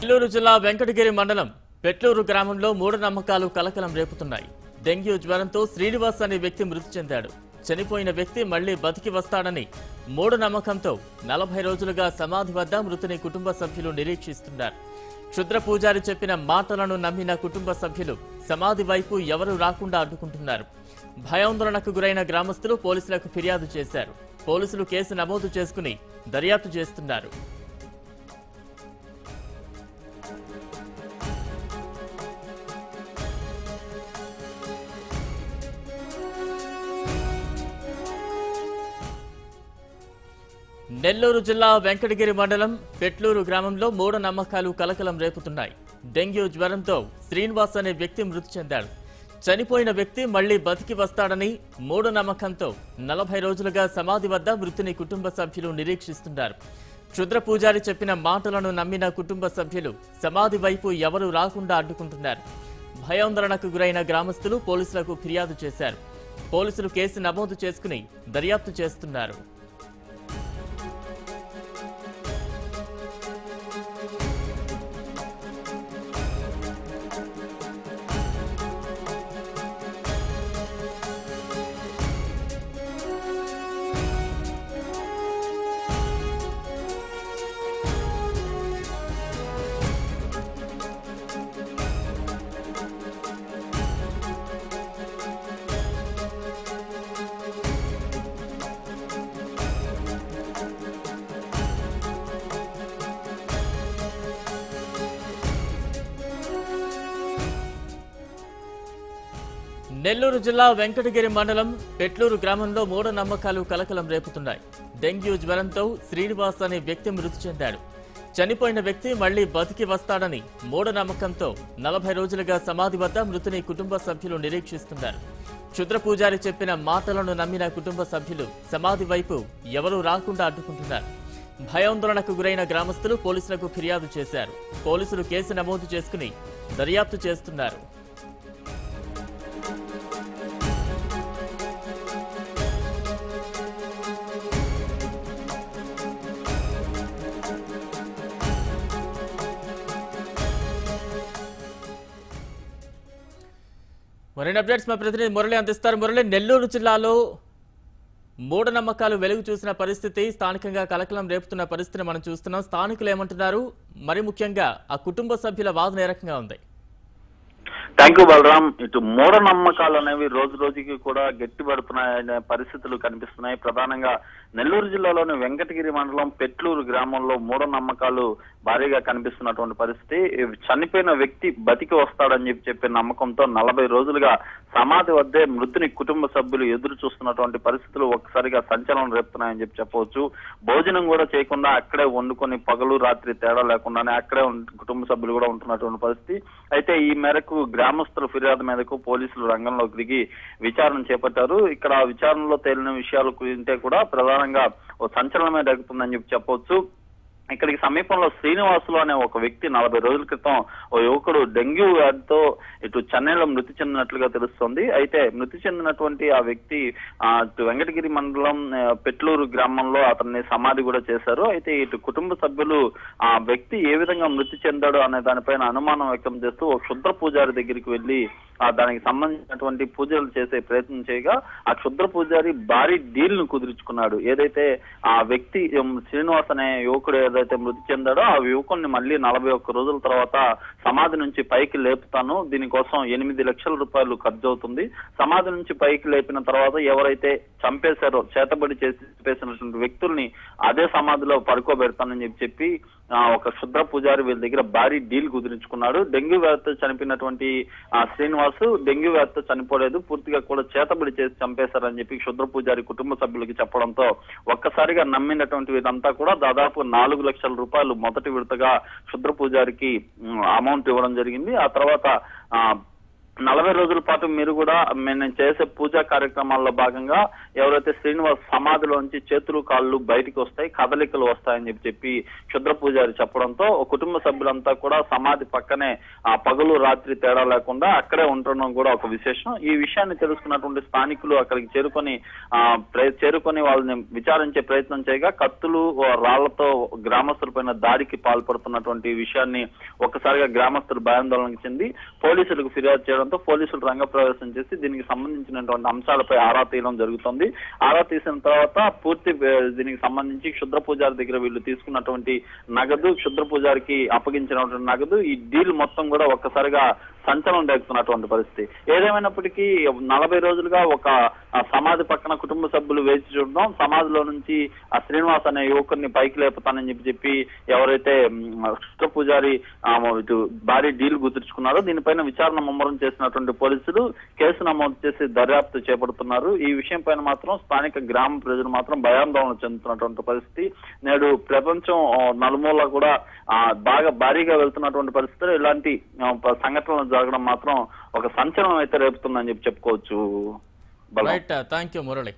నెల్లూరు జిల్లా వెంకటగిరి మండలం పెట్లూరు గ్రామంలో మూఢనమ్మకాలు కలకలం రేపుతున్నాయి. డెంగ్యూ జ్వరంతో శ్రీనివాస్ అనే వ్యక్తి మృతి చెందాడు. చనిపోయిన వ్యక్తి మళ్లీ బతికి వస్తాడని మూఢనమ్మకంతో 40 రోజులుగా సమాధి వద్ద మృతుని కుటుంబ సభ్యులు నిరీక్షిస్తున్నారు. క్షుద్ర పూజారి చెప్పిన మాటలను నమ్మిన కుటుంబ సభ్యులు సమాధి వైపు ఎవరూ రాకుండా అడ్డుకుంటున్నారు. భయాందోళనకు గురైన గ్రామస్తులు పోలీసులకు ఫిర్యాదు చేశారు. పోలీసులు కేసు నమోదు చేసుకుని దర్యాప్తు చేస్తున్నారు. నెల్లూరు జిల్లా వెంకటగిరి మండలం పెట్లూరు గ్రామంలో మూఢనమ్మకాలు కలకలం రేపుతున్నాయి. డెంగ్యూ జ్వరంతో శ్రీనివాస్ అనే వ్యక్తి మృతి చెందాడు. చనిపోయిన వ్యక్తి మళ్లీ బతికి వస్తాడని మూఢనమ్మకంతో 40 రోజులుగా సమాధి వద్ద మృతుని కుటుంబ సభ్యులు నిరీక్షిస్తున్నారు. క్షుద్ర పూజారి చెప్పిన మాటలను నమ్మిన కుటుంబ సభ్యులు సమాధి వైపు ఎవరూ రాకుండా అడ్డుకుంటున్నారు. భయాందోళనకు గురైన గ్రామస్తులు పోలీసులకు ఫిర్యాదు చేశారు. పోలీసులు కేసు నమోదు చేసుకుని దర్యాప్తు చేస్తున్నారు. నెల్లూరు జిల్లా వెంకటగిరి మండలం పెట్లూరు గ్రామంలో మూఢనమ్మకాలు కలకలం రేపుతున్నాయి. డెంగ్యూ జ్వరంతో శ్రీనివాస్ అనే వ్యక్తి మృతి చెందాడు. చనిపోయిన వ్యక్తి మళ్లీ బతికి వస్తాడని మూఢనమ్మకంతో 40 రోజులుగా సమాధి వద్ద మృతుని కుటుంబ సభ్యులు నిరీక్షిస్తున్నారు. క్షుద్ర పూజారి చెప్పిన మాటలను నమ్మిన కుటుంబ సభ్యులు సమాధి వైపు ఎవరూ రాకుండా అడ్డుకుంటున్నారు. భయాందోళనకు గురైన గ్రామస్తులు పోలీసులకు ఫిర్యాదు చేశారు. పోలీసులు కేసు నమోదు చేసుకుని దర్యాప్తు చేస్తున్నారు. మరిన్ని అప్డేట్స్ మా ప్రతినిధి మురళి అందిస్తారు. మురళి, నెల్లూరు జిల్లాలో మూఢనమ్మకాలు వెలుగు చూసిన పరిస్థితి, స్థానికంగా కలకలం రేపుతున్న పరిస్థితిని మనం చూస్తున్నాం. స్థానికులు ఏమంటున్నారు? మరి ముఖ్యంగా ఆ కుటుంబ సభ్యుల వాదన ఏ రకంగా ఉంది? Thank you Balaram. ఇటు మూఢనమ్మకాలు అనేవి రోజు రోజుకి కూడా గట్టిపడుతున్నాయనే పరిస్థితులు కనిపిస్తున్నాయి. ప్రధానంగా నెల్లూరు జిల్లాలోని వెంకటగిరి మండలం పెట్లూరు గ్రామంలో మూఢనమ్మకాలు భారీగా కనిపిస్తున్నటువంటి పరిస్థితి. చనిపోయిన వ్యక్తి బతికి వస్తాడని చెప్పే నమ్మకంతో 40 రోజులుగా సమాధి వద్దే మృతుని కుటుంబ సభ్యులు ఎదురు చూస్తున్నటువంటి పరిస్థితులు ఒక్కసారిగా సంచలనం రేపుతున్నాయని చెప్పవచ్చు. భోజనం కూడా చేయకుండా అక్కడే వండుకొని పగలు రాత్రి తేడా లేకుండానే అక్కడే కుటుంబ సభ్యులు కూడా ఉంటున్నటువంటి పరిస్థితి. అయితే ఈ మేరకు గ్రామస్తుల ఫిర్యాదు మేరకు పోలీసులు రంగంలోకి దిగి విచారణ చేపట్టారు. ఇక్కడ విచారణలో తేలిన విషయాలు గురింటే కూడా ప్రధానంగా ఓ సంచలనమే రేగుతుందని చెప్పవచ్చు. ఇక్కడికి సమీపంలో శ్రీనివాసులు అనే ఒక వ్యక్తి 40 రోజుల క్రితం ఓ యువకుడు డెంగ్యూ వ్యాధితో ఇటు చెన్నైలో మృతి చెందినట్లుగా తెలుస్తోంది. అయితే మృతి చెందినటువంటి ఆ వ్యక్తి ఇటు వెంకటగిరి మండలం పెట్లూరు గ్రామంలో అతన్ని సమాధి కూడా చేశారు. అయితే ఇటు కుటుంబ సభ్యులు ఆ వ్యక్తి ఏ విధంగా మృతి చెందాడు అనే దానిపైన అనుమానం వ్యక్తం చేస్తూ ఓ క్షుద్ర పూజారి దగ్గరికి వెళ్లి దానికి సంబంధించినటువంటి పూజలు చేసే ప్రయత్నం చేయగా ఆ క్షుద్ర పూజారి భారీ డీల్ ను కుదుర్చుకున్నాడు. ఏదైతే ఆ వ్యక్తి శ్రీనివాస్ అనే యువకుడు ఏదైతే మృతి చెందాడో ఆ యువకుడిని మళ్ళీ 41 రోజుల తర్వాత సమాధి నుంచి పైకి లేపుతాను, దీనికోసం 8 లక్షల రూపాయలు ఖర్చు అవుతుంది. సమాధి నుంచి పైకి లేపిన తర్వాత ఎవరైతే చంపేశారో చేతబడి చేసి చంపేసినటువంటి వ్యక్తుల్ని అదే సమాధిలో పడుకోబెడతానని చెప్పి ఒక క్షుద్ర పూజారి వీళ్ళ దగ్గర భారీ డీల్ కుదిరించుకున్నాడు. డెంగ్యూ వ్యాధితో చనిపోయినటువంటి శ్రీనివాస్ డెంగ్యూ వ్యాధితో చనిపోలేదు, పూర్తిగా కూడా చేతబడి చేసి చంపేశారని చెప్పి క్షుద్ర పూజారి కుటుంబ సభ్యులకి చెప్పడంతో ఒక్కసారిగా నమ్మినటువంటి వీరంతా కూడా దాదాపు 4 లక్షల రూపాయలు మొదటి విడతగా క్షుద్ర పూజారికి అమౌంట్ ఇవ్వడం జరిగింది. ఆ తర్వాత 40 రోజుల పాటు మీరు కూడా నేను చేసే పూజా కార్యక్రమాల్లో భాగంగా ఎవరైతే శ్రీనివాస్ సమాధిలోంచి చేతులు కాళ్ళు బయటికి వస్తాయి, కదలికలు వస్తాయని చెప్పి క్షుద్ర పూజారి చెప్పడంతో కుటుంబ సభ్యులంతా కూడా సమాధి పక్కనే పగలు రాత్రి తేడా లేకుండా అక్కడే ఉండడం కూడా ఒక విశేషం. ఈ విషయాన్ని తెలుసుకున్నటువంటి స్థానికులు అక్కడికి చేరుకొని వాళ్ళని విచారించే ప్రయత్నం చేయగా కత్తులు రాళ్లతో గ్రామస్తులపైన దాడికి పాల్పడుతున్నటువంటి విషయాన్ని ఒక్కసారిగా గ్రామస్తులు భయాందోళనకు చెంది పోలీసులకు ఫిర్యాదు చేయడంతో పోలీసులు రంగప్రవేశం చేసి దీనికి సంబంధించినటువంటి అంశాలపై ఆరా తీయడం జరుగుతుంది. ఆరా తీసిన తర్వాత పూర్తి దీనికి సంబంధించి క్షుద్ర పూజారి దగ్గర వీళ్ళు తీసుకున్నటువంటి నగదు, క్షుద్ర పూజారికి అప్పగించినటువంటి నగదు, ఈ డీల్ మొత్తం కూడా ఒక్కసారిగా సంచలనం రేగుతున్నటువంటి పరిస్థితి. ఏదేమైనప్పటికీ 40 రోజులుగా ఒక సమాధి పక్కన కుటుంబ సభ్యులు వేచి చూడడం, సమాధిలో నుంచి ఆ శ్రీనివాస్ అనే యువకుడిని పైకి లేపుతానని చెప్పి ఎవరైతే క్షుద్ర పూజారి ఇటు భారీ డీల్ గుర్తించుకున్నారో దీనిపైన విచారణ ముమ్మరం చేసినటువంటి పోలీసులు కేసు నమోదు చేసి దర్యాప్తు చేపడుతున్నారు. ఈ విషయం పైన మాత్రం స్థానిక గ్రామ ప్రజలు మాత్రం భయాందోళన చెందుతున్నటువంటి పరిస్థితి. నేడు ప్రపంచం నలుమూల కూడా బాగా భారీగా వెళ్తున్నటువంటి పరిస్థితులు ఇలాంటి సంఘటనలు జరగడం మాత్రం ఒక సంచలనం అయితే రేపుతుందని చెప్పుకోవచ్చు. Right, thank you Murali.